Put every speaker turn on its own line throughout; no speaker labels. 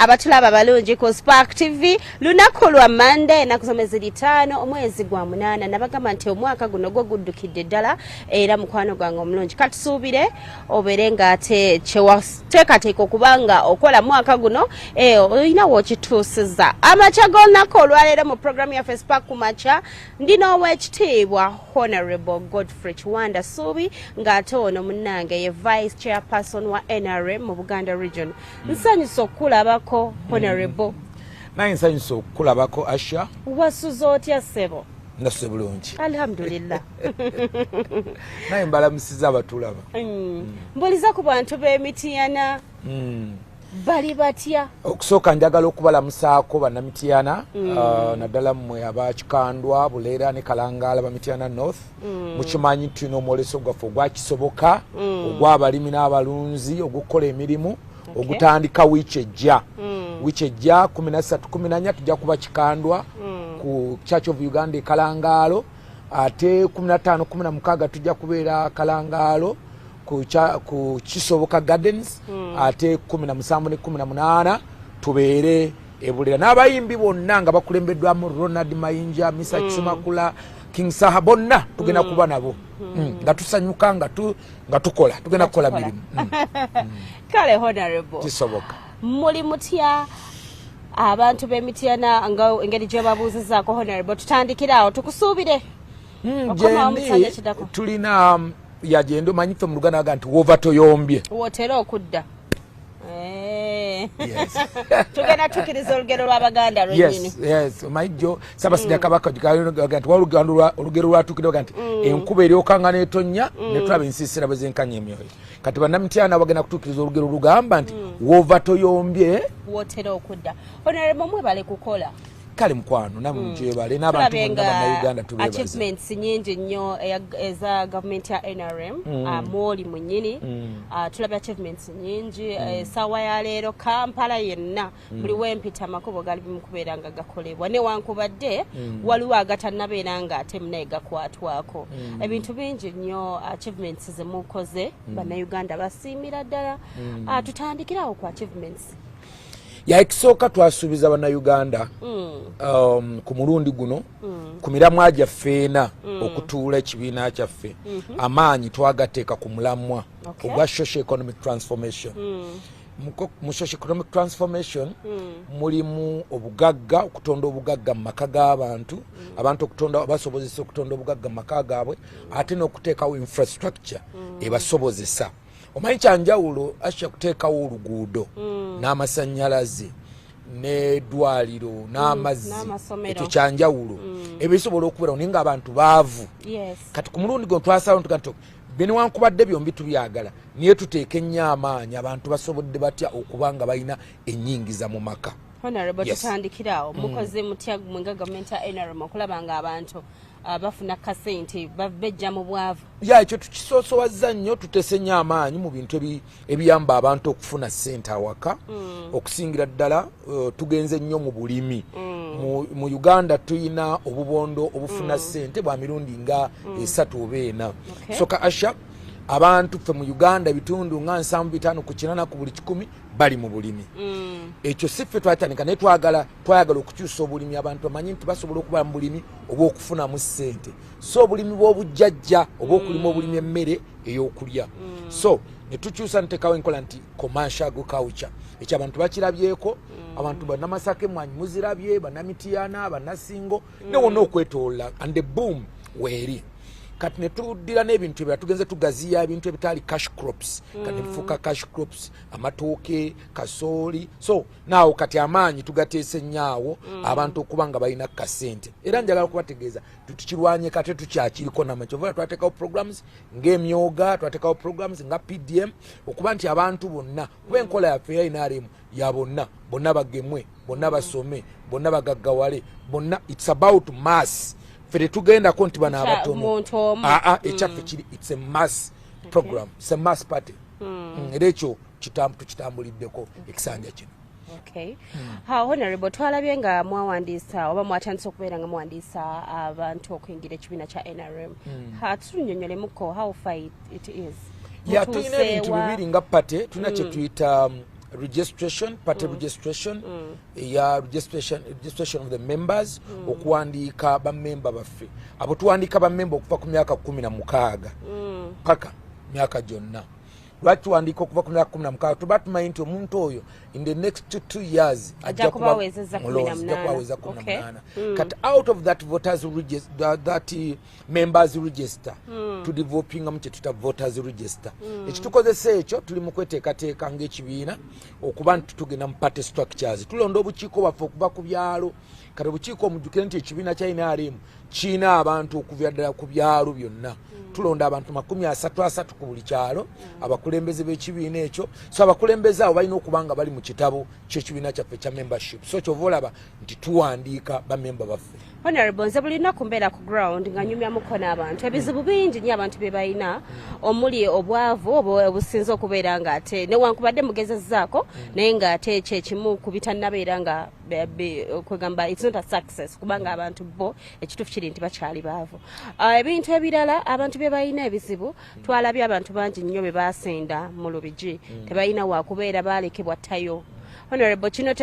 abatulaba balungi ku Spark TV lunaku lwa Monday nakusomeza 5 omwezi gwa 8 nabagamba nti omwaka guno gwo guddukidde ddala era mukwano gwange omulungi katusuubire oberenga ate kyewateekateeka okubanga okola mwaka guno olina wokituusiza amaca g'olunaku olwaleero mu programu yaffe Spark ku maca ndina ow'ekitiibwa Honorable Godfrey Kiwanda Suubi ng'ate ono munnange ye Vice Chairperson wa NRM mu Buganda Region. Nsanyusa okulabako Honorable.
Naye nsanyusa okulabako Asha.
Wasuza otya ssebo?
Nasuze bulungi.
Alhamdulillah.
Naye mbalamusiza abatulaba.
Mbuliza ku bantu b'Emityana. Bali batya?
Okusooka njagala okubalamusaako bannamityana naddala mmwe abakikandwa Buleera ne Kalangaala bamityana North. Mukimanyi tulina omwoleso gwaffe ogwakisoboka ogw'abalimi n'abalunzi ogukola emirimu ogutandika wiiki ejja. Wiiki ejja 13-14 tujja kuba kikandwa ku Church of Uganda e Kalangaalo, ate 15-16 tujja kubeera Kalangaalo ku Kisoboka Gardens, ate 17-18 tubeere e Buleera. N'abayimbi bonna nga bakulembeddwamu Ronald Mayinja, Misa Kisumakula, King Saha bonna tugenda kuba nabo nga tusanyuka nga tukola tugenda kukola mirimu.
Kale Honorable
kisoboka
muli mutya abantu b'Emityana nga engeri gye babuuzizaako Honorable tutandikirawo tukusuubire
jendi tulina yagenda omanyi ffe mu Luganda baga nti wova toyombye
wootera okudda. Tugenda tukiriza olugero lw'Abaganda lwennyini.
Yes, omanyi Ssaabasajja Kabaka nti olugero lwatuukire nti enkuba eryokaanga n'etonnya ne tulaba ensiisira bwe zenkanya emyoyo. Kati bannamityana bagenda kutuukiriza olugero lugamba nti wova toyombye
wootera okudda. Honorable mwebale kukola.
Kale mukwano namwe mujebale n'abantu bonna bannayuganda tubeebaza.
Achievements nyingi nnyo eza gavumenti ya NRM mwoli munyini. Tulabye achievements nyingi essaawa ya leero Kampala yenna buli wempita amakubo gali bimukubeera nga gakolebwa newankubadde waliwo agatannabeera nga ate munaye gakwatwako. Ebintu bingi nnyo achievements ze mukoze bannayuganda basiimira ddala. Tutandikirawo ku achievements.
Ekisooka twasuubiza bannayuganda ku mulundi guno ku miramwa gyaffe ena okutuula ekibiina kyaffe amaanyi twagateeka ku mulamwa ogwa social economic transformation. Mu social economic transformation mulimu obugagga okutonda obugagga mu maka g'abantu abantu basobozesa okutonda obugagga mu maka gaabwe ate n'okuteekawo infrastructure ebasobozesa. Omanyi kyanjawulo Asha kuteekawo oluguudo n'amasannyalaze n'eddwaliro n'amazzi ekyo kyanjawulo ebyo bisobola okubeerawo naye ng'abantu baavu. Kati ku mulundi guno twasalawo nti newankubadde byombi tubyagala naye tuteeke ennyo amaanyi abantu basobodde batya okuba nga balina ennyingiza mu maka.
Honorable tutandikirawo mukoze mutya nga gavumenti ya NRM okulaba nga abantu bafuna kasente bajja mu bwavu.
Ekyo tukisoosowazza nnyo tutese nnyo amaanyi mu bintu ebiyamba abantu okufuna ssente awaka okusingira ddala tugenze nnyo mu bulimi. Mu Uganda tuyina obubondo obufuna ssente bwa mirundi nga 3 oba 4. Soka Asha abantu ffe mu Uganda bitundu nga 75 ku 80 ku buli 100 bali mu bulimi. Ekyo si ffe twatandika naye twagala okukyusa obulimi abantu bamanyi nti basobola okuba mu bulimi oba okufunamu ssente. So obulimi bw'obujjajja oba okulima obulimi emmere ey'okulya. So ne tukyusa nteekawo enkola nti commercial agriculture. Ekyo abantu bakirabyeko abantu bannamasaka emmwanyi muzirabye bannamityana bannasingo ne wonna okwetoola and the boom weeri. Kati ne tuddira n'ebintu ebyo tugenze tugaziya ebintu ebitali cash crops kati bifuuka cash crops amatooke kasooli. So naawo kati amaanyi tugateese nnyo abantu okuba nga balina kasente era njagala okubategeeza tukirwanye kate tukyakiriko namakyovula twateekawo programs ng'emyoga twateekawo programs nga PDM okuba nti abantu bonna kuba enkola yaffe ya NRM ya bonna bagemwe bonna basome bonna bagaggawale bonna it's about mass. Fere tugenda ko nti bana abatono ekyaffe kiri it's a mass program, it's a mass party. Era ekyo tukitambuliddeko ekisanja kino.
Okay. Honorable twalabye nga mwawandiisa oba mwatandise okubeera nga mwawandiisa abantu okuyingira ekibiina kya NRM. Tunyonyolemuko how far it is.
Tulina ebintu bibiri nga pate tulina kye tuyita registration party registration ya registration of the members okuwandiika bammemba baffe abo tuwandiika bammemba okuva ku myaka 16 paka myaka gyonna lwaki tuwandiika okuva ku myaka 16 tuba tumanyi nti omuntu oyo in the next 2 years ajja kubaweza 18 kati out of that voters register that members register tudevelopinga mu kyetuta voters register ekitukozesa ekyo tuli mu kweteekateeka ng'ekibiina okuba nti tugenda mu party structures tulonda obukiiko bwaffe okuva ku byalo kati obukiiko omujjukire nti ekibiina kya NRM kiina abantu okuvya ddala ku byalo byonna tulonda abantu 33 ku buli kyalo abakulembeze b'ekibiina ekyo so abakulembeze abo balina okubanga bali mu kitabo ky'ekibiina kyaffe kya membership so kyova olaba nti tuwandiika bamemba baffe.
Honorable nze buli lunaku mbeera ku ground nga nyumya mukono abantu ebizibu bingi nnyo abantu bye balina omuli obwavu obusinza okubeera nga ate newankubadde mugezezzaako naye ng'ate ekyo ekimu ku bitannabeera nga kwegamba it's not a success kubanga abantu bo ekituufu kiri nti bakyali baavu ebintu ebirala abantu bye balina ebizibu twalabye abantu bangi nnyo be baasenda mu lubigi tebalina waakubeera baalekebwa ttayo. Honorable kino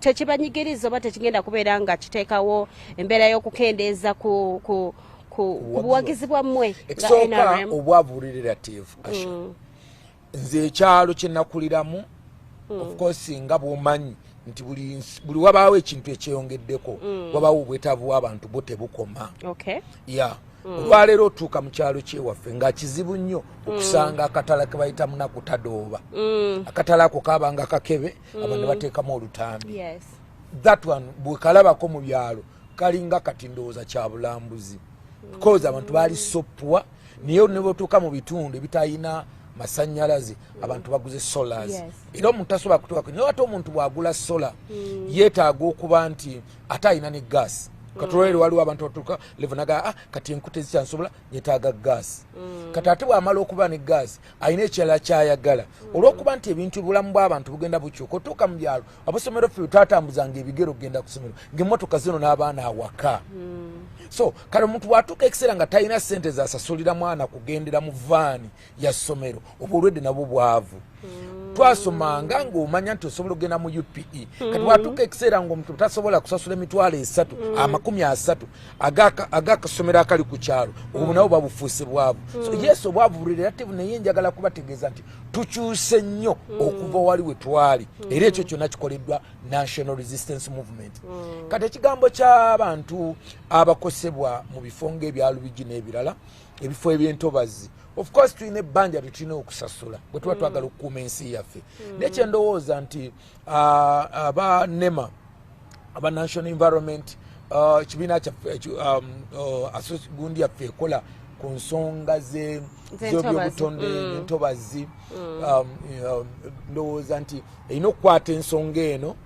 tekibanyigiriza oba tekigenda kubeera nga kiteekawo embeera y'okukendeeza ku buwagizi bwammwe
ekisooka obwavu relative nze ekyalo kye nakuliramu of course nga bw'omanyi nti buli wabaawo ekintu ekyeyongeddeko wabaawo obwetaavu bw'abantu bo tebukoma olwaleero otuuka mu kyalo kyewaffe nga kizibu nnyo okusanga akatala ke bayita munaku tadooba akatala ako kaabanga kakebe abantu bateekamu olutambi that one bwekalabako mu byalo kalinga kati ndowooza kya bulambuzi because abantu baali soppwa niyo ne bwotuuka mu bitundu ebitalina masannyalaze abantu baguze solars era omuntu asobola kutuukako naye ate omuntu bw'agula sola yeetaaga okuba nti ate alina ne gaasi katolero waliwo abantu batuuka levonaga kati enkute zikyansobola nyetaaga gaasi kati ate bw'amala okuba ne gaasi alina ekirala kyayagala olw'okuba nti ebintu bulamu bw'abantu bugenda bukyuka otuuka mu byalo abasomero ffe twatambuzanga ebigero okugenda ku ssomero ng'emmotoka zino n'abaana awaka so kale omuntu bw'atuuka ekiseera nga talina ssente zasasulira mwana kugendera mu vaani ya ssomero oba olwedde nabwo bwavu twasomanga ng'omanya nti osobola okugenda mu UPE kati bw'atuuka ekiseera ng'omuntu tasobola kusasula emitwalo 30 ag'akasomero akali ku kyalo obwo nabo babufuuse bwavu so yes obwavu relative naye njagala kubategeeza nti tukyuse nnyo okuva wali we twali era ekyo kyonna kikoleddwa National Resistance Movement kati ekigambo ky'abantu abakosebwa mu bifo ng'ebyalo bigi n'ebirala ebifo eby'entobazi of course tulina ebbanja tetulina okusasula bwe tuba twagala okukuuma ensi yaffe nekye ndowooza nti aba NEMA aba National Environment kibiina kyaffe gundi yaffe ekola ku nsonga z'ebyobutonde n'entobazi ndowooza nti erina okukwata ensonga eno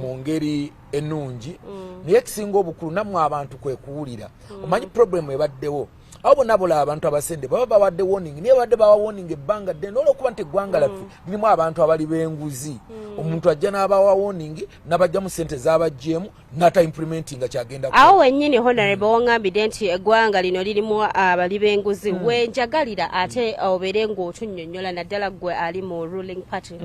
mu ngeri ennungi naye ekisinga obukulu nammwe abantu kwe kuwulira omanyi problemu ebaddewo abo bonna bola abantu abasende baba bawadde warning niye badde bawa warning ebbanga ddene olw'okuba nti eggwanga laffe lirimu abantu abali b'enguzi omuntu ajja n'abawa warning n'abajjamu ssente z'abajjeemu n'ata implementinga kyagenda
awo wennyini honorable wangambidde nti eggwanga lino lirimu abali b'enguzi wenjagalira ate obeere ng'otunnyonnyola naddala ggwe ali mu ruling party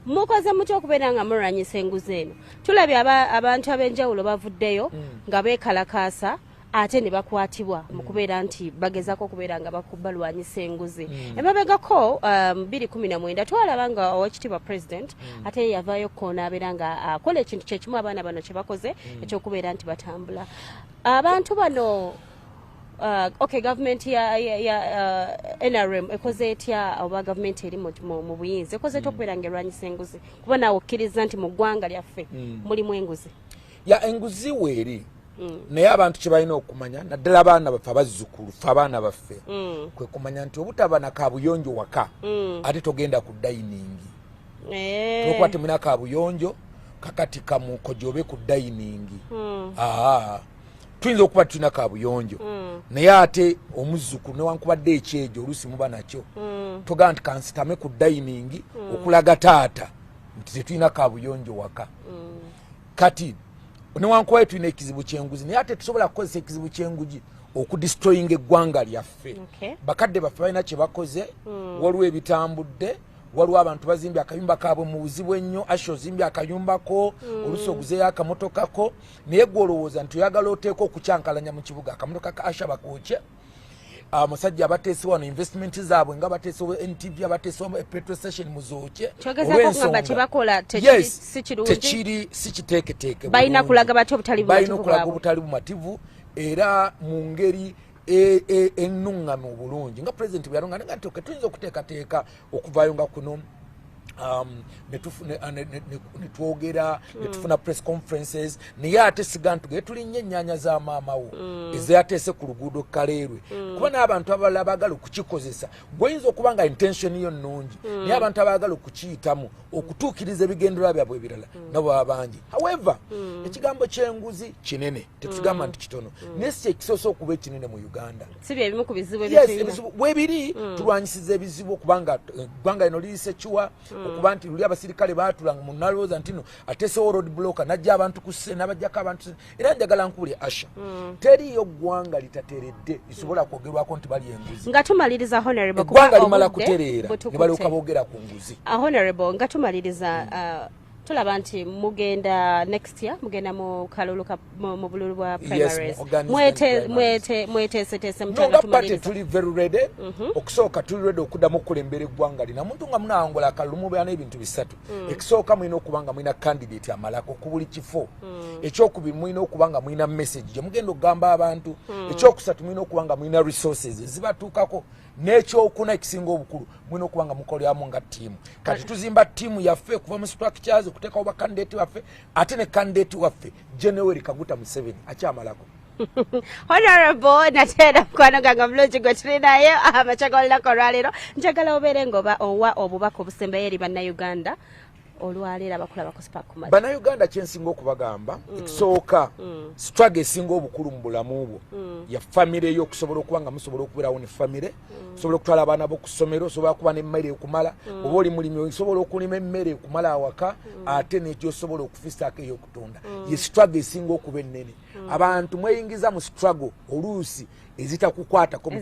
mukoze mutya okubeera nga mulwanyisa enguzi eno tulabye abantu ab'enjawulo bavuddeyo nga beekalakaasa ate ne bakwatibwa mu kubeera nti bagezako okubeera nga balwanyisa enguzi emabegako 2019 twalaba nga owekitiibwa president ate yavaayo koona abeera nga akola ekintu kyekimu abaana bano kye bakoze ekyokubeera nti batambula abantu bano gavumenti ya NRM ekoze etya oba gavumenti eri mu buyinza ekoze etya okubeera nga erwanyisa enguzi kuba naawe okkiriza nti mu ggwanga lyaffe mulimu enguzi
enguzi weeri naye abantu kye balina okumanya naddala abaana baffe abazzukulu ffe abaana baffe kwe kumanya nti obutaba na kabuyonjo waka ate togenda ku dayiningi tokuba temuna kabuyonjo kakati kamukojobe ku dayiningi tuyinza okuba tulina kabuyonjo naye ate omuzzukulu newankubadde ekyejo oluusi muba nakyo togamba nti kansitame ku dayiningi okulaga taata nti tetulina kabuyonjo waka kati newankubadde tulina ekizibu ky'enguzi naye ate tusobola kukozesa ekizibu ky'enguzi okudistroyinga eggwanga lyaffe bakadde baffe balina kye bakoze waliwo ebitambudde waliwo abantu bazimbye akayumba kaabwe mu buzibu ennyo Asha ozimbye akayumbako oluusi oguzeeyo akamotokako naye gwe olowooza nti oyagala oteeka okukyankalanya mu kibuga akamotoka ka Asha bakookye amusajja abateese wano investment zaabwe nga bateesewo NTV abateesewo petrol station muzookye tekiri si kiteeketeeke
balina kulaga batya obutali
bumativu era mu ngeri ennuŋŋame obulungi nga president bwe yalunga nti tuyinza okuteekateeka okuvaayo nga kuno netwogera netufuna press conferences naye ate siga ntugere tulinnya ennyanya za maamawo ezeyateese ku luguudo Kaleerwe kuba n'abantu abalala baagala okukikozesa gweyinza okuba nga intention yo nnungi naye abantu abaagala okukiyitamu okutuukiriza ebigendererwa byabwe ebirala nabo baba bangi however ekigambo ky'enguzi kinene tetugamba nti kitono naye si kyekisoose okuba ekinene mu Uganda bwebiri tulwanyisiza ebizibu okubanga eggwanga lino liyise kiwa okuba nti luli abasirikale baatulanga mu nalowooza ntino ateesewo road blocker najja abantu ku ssente n'abajjako abantu era njagala nkubule Asha teriyo ggwanga litateredde lisobola kwogerwako nti bali enguzi
nga tumaliriza honorable
eggwanga limala kutereera ne balyoka boogera ku nguzi
honorable nga tumaliriza tulaba nti mugenda next year mugenda mu kalulu mu bululu bwa primaries mweteeseteese
tuli very ready okusooka tuli ready okuddamu okulembera eggwanga lina omuntu nga munawangula akalulu mubeera n'ebintu bisatu ekisooka mulina okuba nga mulina candidate amalako ku buli kifo ekyokubiri mulina okuba nga mulina message gye mugenda okugamba abantu ekyokusatu mulina okuba nga mulina resources ezibatuukako n'ekyokuna ekisinga obukulu mulina okuba nga mukoleramu nga ttiimu kati tuzimba ttiimu yaffe kuva mu structures okuteekawo bakandidate waffe ate ne kandidate waffe January Kaguta Museveni akyamalako
honorable nateera mukwano gange omulungi gwe tuli naye amakya g'olunaku olwaleero njagala obeere ng'oba owa obubaka obusembayo eri bannayuganda olwaleero abakulaba ku Spark Kumazzi
bannayuganda kyensinga okubagamba ekisooka struggle esinga obukulu mu bulamu bwo ya famire yo okusobola okuba nga musobola okubeerawo ne famire osobola okutwala abaana bo ku ssomero osobola kuba n'emmere ekumala oba oli mulimi osobola okulima emmere ekumala awaka ate n'ekyosobola okufisaako ey'okutunda ye struggle esinga okuba ennene abantu mweyingiza mu struggle oluusi ezitakukwatako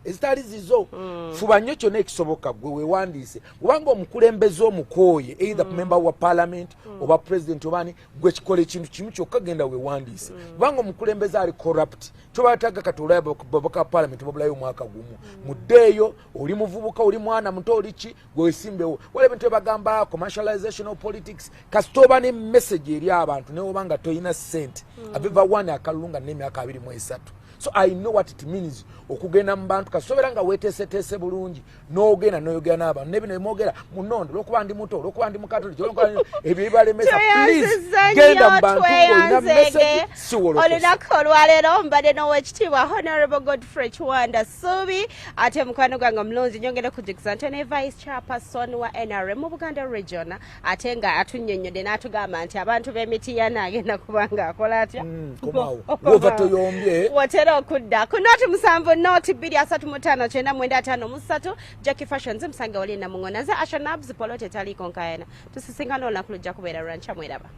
ezitali zizo fuba nnyo kyonna ekisoboka gwe weewandiise kubanga omukulembeze omukooye either member wa parliament oba president obani gwe kikola ekintu kimu kyokka genda weewandiise kubanga omukulembeze ali corrupt kyobataga kati olaba babaka parliament babulayo omwaka gumu muddeeyo oli muvubuka oli mwana muto oli ki gwe weesimbewo wala ebintu ebagamba commercialization of politics kasita oba ne message eri abantu naye oba nga toyina ssente abeva wane akalunga n'emyaka 23 so I know what it means okugenda mu bantu kasobera nga weteeseteese bulungi n'ogenda n'oyogera n'abantu n'ebino emwogera munondo olwokuba ndi muto olwokuba ndi mukatoliki ebyo bibalemesa please genda mu bantu olina message siwolokosa
olunaku olwaleero mbadde n'owekitiibwa honorable Godfrey Kiwanda Suubi ate mukwano gwange omulungi nyongere kujukiza nti ne vice chairperson wa NRM mu Buganda region ate nga atunnyonnyodde n'atugamba nti abantu b'emitiana agenda kubanga akola atya
komaawo wova toyombye
watera okudda ku noti 7 Jackie Fashions msange wali na mungona za Asha Nabs polote tali konkayana tusisingana olunaku lujja kubeera lwanca mweraba